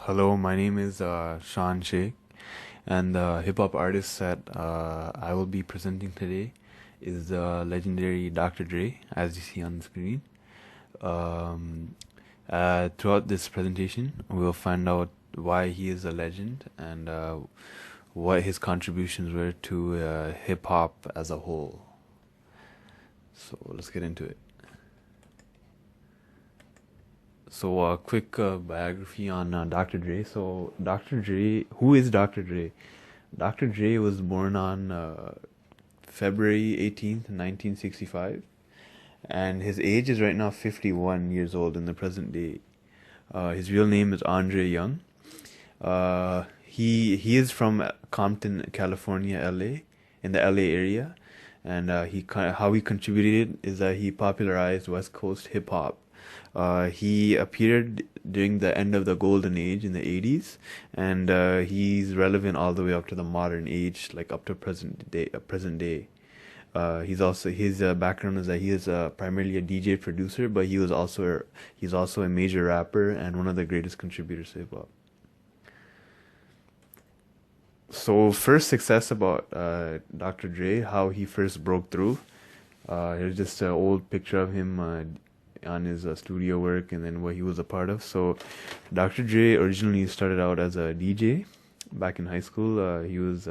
Hello, my name is Sean Sheikh, and the hip hop artist that I will be presenting today is the legendary Dr. Dre, as you see on the screen. Um, Throughout this presentation, we'll find out why he is a legend and what his contributions were to hip hop as a whole. So let's get into it. So, a quick biography on Dr. Dre. So, Dr. Dre, who is Dr. Dre? Dr. Dre was born on February 18th, 1965, and his age is right now 51 years old in the present day. His real name is Andre Young. He is from Compton, California, LA, in the LA area, and how he contributed is that he popularized West Coast hip hop. He appeared during the end of the golden age in the 80s, and he's relevant all the way up to the modern age, like up to present day. He's also his background is that he is primarily a DJ producer, but he's also a major rapper and one of the greatest contributors to hip hop. So first success about Dr. Dre, how he first broke through. Here's just an old picture of him on his studio work and then what he was a part of. So Dr. Dre originally started out as a DJ back in high school. He was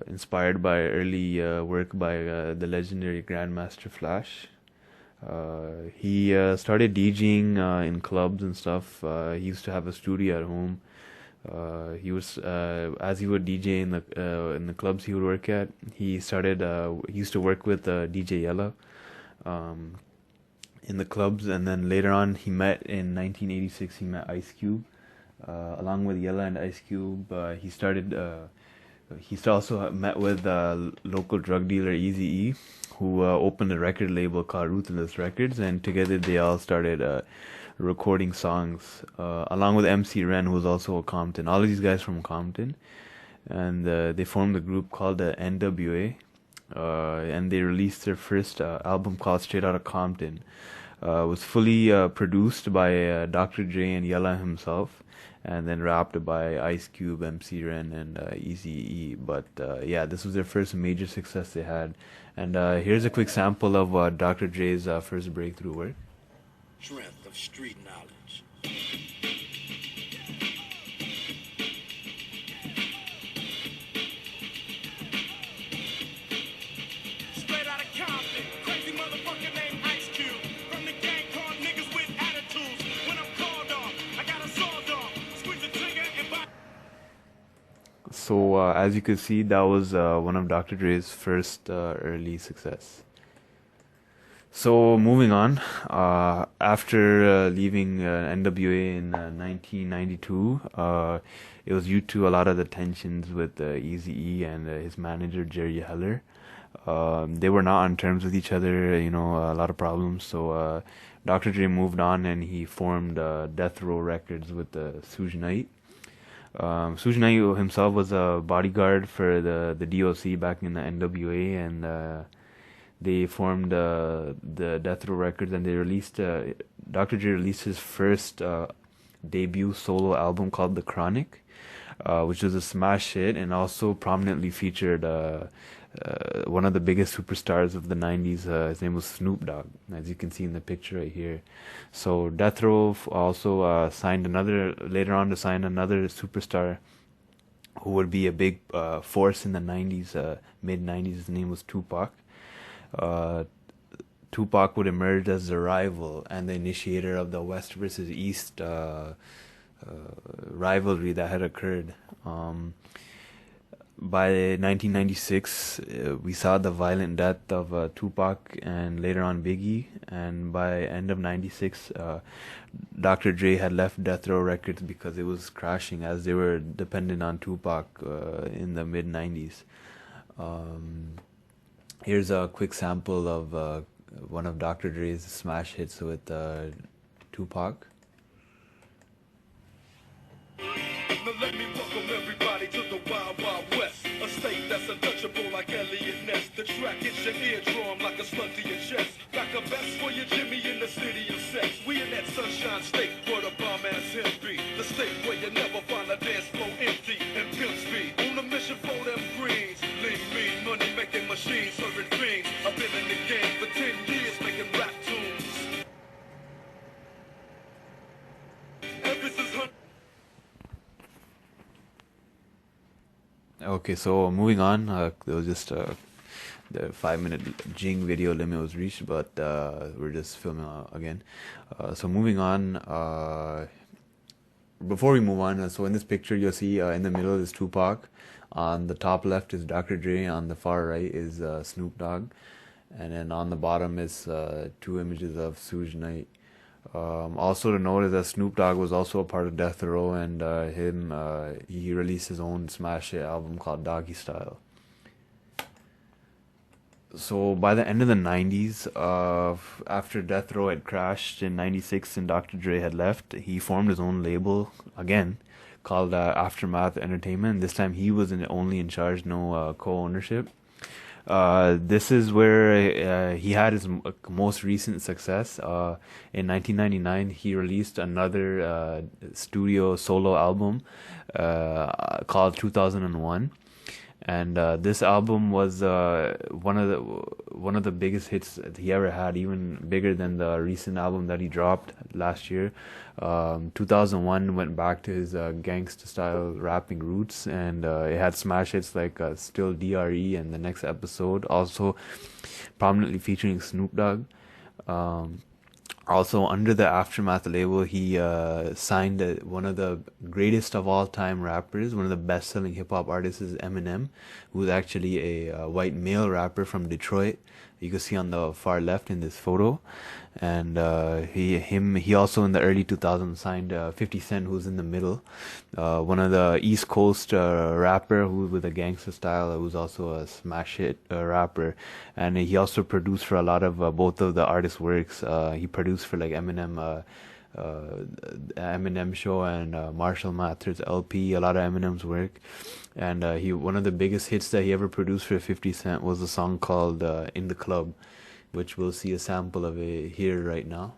inspired by early work by the legendary Grandmaster Flash. He started DJing in clubs and stuff. He used to have a studio at home. He was as he would DJ in the clubs he would work at. He used to work with DJ Yella in the clubs, and then later on he met in 1986. He met Ice Cube, along with Yella and Ice Cube. He also met with local drug dealer Eazy-E, who opened a record label called Ruthless Records, and together they all started recording songs, along with MC Ren, who was also a Compton. All of these guys from Compton, and they formed a group called the NWA, and they released their first album called Straight Outta Compton. Was fully produced by Dr. Dre and Yella himself, and then rapped by Ice Cube, MC Ren, and Eazy-E. But yeah, this was their first major success they had. And here's a quick sample of Dr. Dre's first breakthrough work. Strength of street knowledge. Straight out of Compton, crazy motherfucker named Ice Cube. From the gang called niggas with attitudes. When I'm called off, I got a sawed off. Squeeze the trigger and buy. So as you can see, that was one of Dr. Dre's first early success. So moving on, after leaving NWA in 1992, it was due to a lot of the tensions with Eazy-E and his manager Jerry Heller. They were not on terms with each other, a lot of problems. So Dr. Dre moved on and he formed Death Row Records with Suge Knight. Suge Knight himself was a bodyguard for the DOC back in the NWA, and they formed the Death Row Records, and they released Dr. Dre released his first debut solo album called The Chronic, which was a smash hit and also prominently featured one of the biggest superstars of the 90s. His name was Snoop Dogg, as you can see in the picture right here. So Death Row also later on to sign another superstar who would be a big force in the 90s, mid 90s. His name was Tupac. Tupac would emerge as the rival and the initiator of the West versus East rivalry that had occurred. By 1996, we saw the violent death of Tupac and later on Biggie, and by end of 96, Dr. Dre had left Death Row Records because it was crashing as they were dependent on Tupac in the mid 90s. Here's a quick sample of one of Dr. Dre's smash hits with Tupac. Now let me welcome everybody to the Wild Wild West, a state that's untouchable like Elliot Ness. The track hits your eardrum like a slug to your chest. Got a best for your Jimmy in the city of sex. We in that sunshine state where the bomb ass him be. The state where you never find a dance floor empty and pimp speed. On a mission for them greens. Lean, mean, money making machines, serving fiends. I've been in the game for 10 years making rap tunes. Emphasis on Okay, so moving on, there was just the 5 minute Jing video limit was reached, but we're just filming again. So moving on, before we move on, so in this picture you'll see in the middle is Tupac, on the top left is Dr. Dre, on the far right is Snoop Dogg, and then on the bottom is 2 images of Suge Knight. Also to note is that Snoop Dogg was also a part of Death Row, and he released his own smash hit album called Doggy Style. So by the end of the 90s, after Death Row had crashed in 96 and Dr. Dre had left, he formed his own label again called Aftermath Entertainment. This time he was only in charge, no co-ownership. This is where he had his most recent success. In 1999, he released another studio solo album called 2001. And this album was one of the biggest hits that he ever had, even bigger than the recent album that he dropped last year. 2001 went back to his gangsta style rapping roots, and it had smash hits like Still DRE and The Next Episode, also prominently featuring Snoop Dogg. Also, under the Aftermath label, he signed one of the greatest of all time rappers, one of the best selling hip hop artists is Eminem, who's actually a white male rapper from Detroit. You can see on the far left in this photo. And he also in the early 2000s signed 50 Cent, who's in the middle, one of the East Coast rapper who with a gangster style, who's also a smash hit rapper. And he also produced for a lot of both of the artists' works. He produced for like Eminem Show and Marshall Mathers LP, a lot of Eminem's work. And one of the biggest hits that he ever produced for 50 Cent was a song called In the Club, which we'll see a sample of it here right now.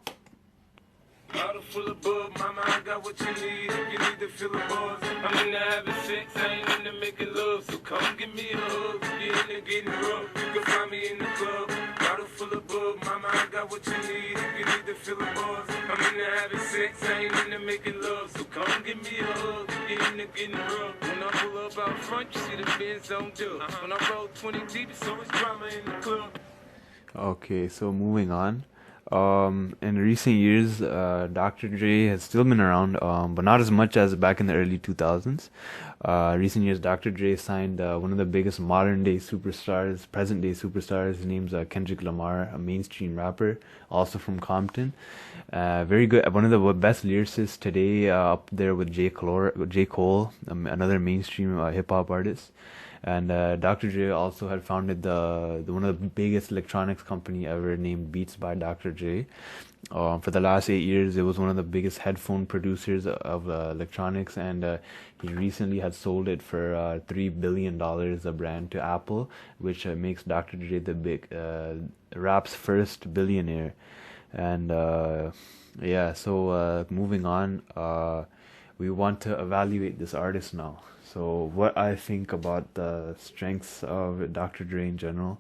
Bottle full of bug, mama, I got what you need. If you need to feel the buzz, I'm into having sex, I ain't into making love. So come give me a hug, you into getting rough. You can find me in the club. Bottle full of bug, mama, I got what you need. If you need to feel the buzz, I'm into having sex, I ain't into making love. So come give me a hug, you into getting rough. When I pull up out front, you see the Benz on dub. When I roll 20 deep, it's always drama in the club. Okay, so moving on. In recent years, Dr. Dre has still been around, but not as much as back in the early 2000s. Recent years, Dr. Dre signed one of the biggest modern-day superstars, present-day superstars. His name's Kendrick Lamar, a mainstream rapper, also from Compton. Very good, one of the best lyricists today, up there with J. Cole, another mainstream hip-hop artist. And Dr. Dre also had founded one of the biggest electronics company ever, named Beats by Dr. Dre. For the last 8 years, it was one of the biggest headphone producers of electronics, and he recently had sold it for $3 billion, a brand, to Apple, which makes Dr. Dre the rap's first billionaire. And so moving on, we want to evaluate this artist now. So what I think about the strengths of Dr. Dre in general,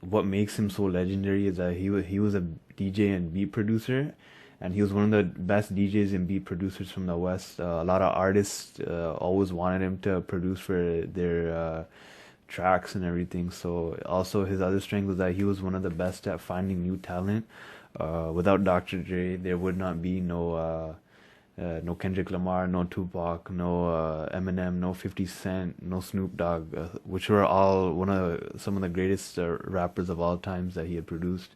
what makes him so legendary is that he was a DJ and beat producer, and he was one of the best DJs and beat producers from the West. A lot of artists always wanted him to produce for their tracks and everything. So also his other strength was that he was one of the best at finding new talent. Without Dr. Dre, there would not be no Kendrick Lamar, no Tupac, no Eminem, no 50 Cent, no Snoop Dogg, which were all some of the greatest rappers of all times that he had produced.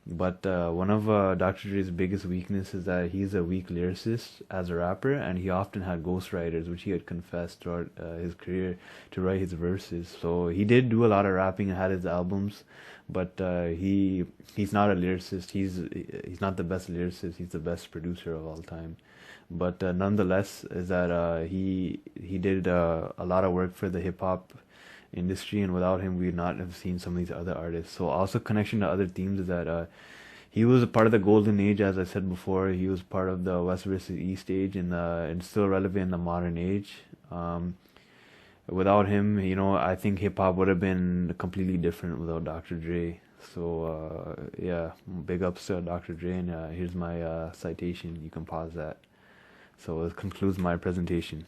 But one of Dr. Dre's biggest weaknesses is that he's a weak lyricist as a rapper, and he often had ghostwriters, which he had confessed throughout his career, to write his verses. So he did do a lot of rapping and had his albums, but he's not a lyricist. He's not the best lyricist. He's the best producer of all time. But nonetheless, is that he did a lot of work for the hip hop industry, and without him, we would not have seen some of these other artists. So also connection to other themes is that he was a part of the golden age, as I said before. He was part of the West versus East age, and still relevant in the modern age. Without him, I think hip hop would have been completely different without Dr. Dre. So yeah, big ups to Dr. Dre, and here's my citation. You can pause that. So it concludes my presentation.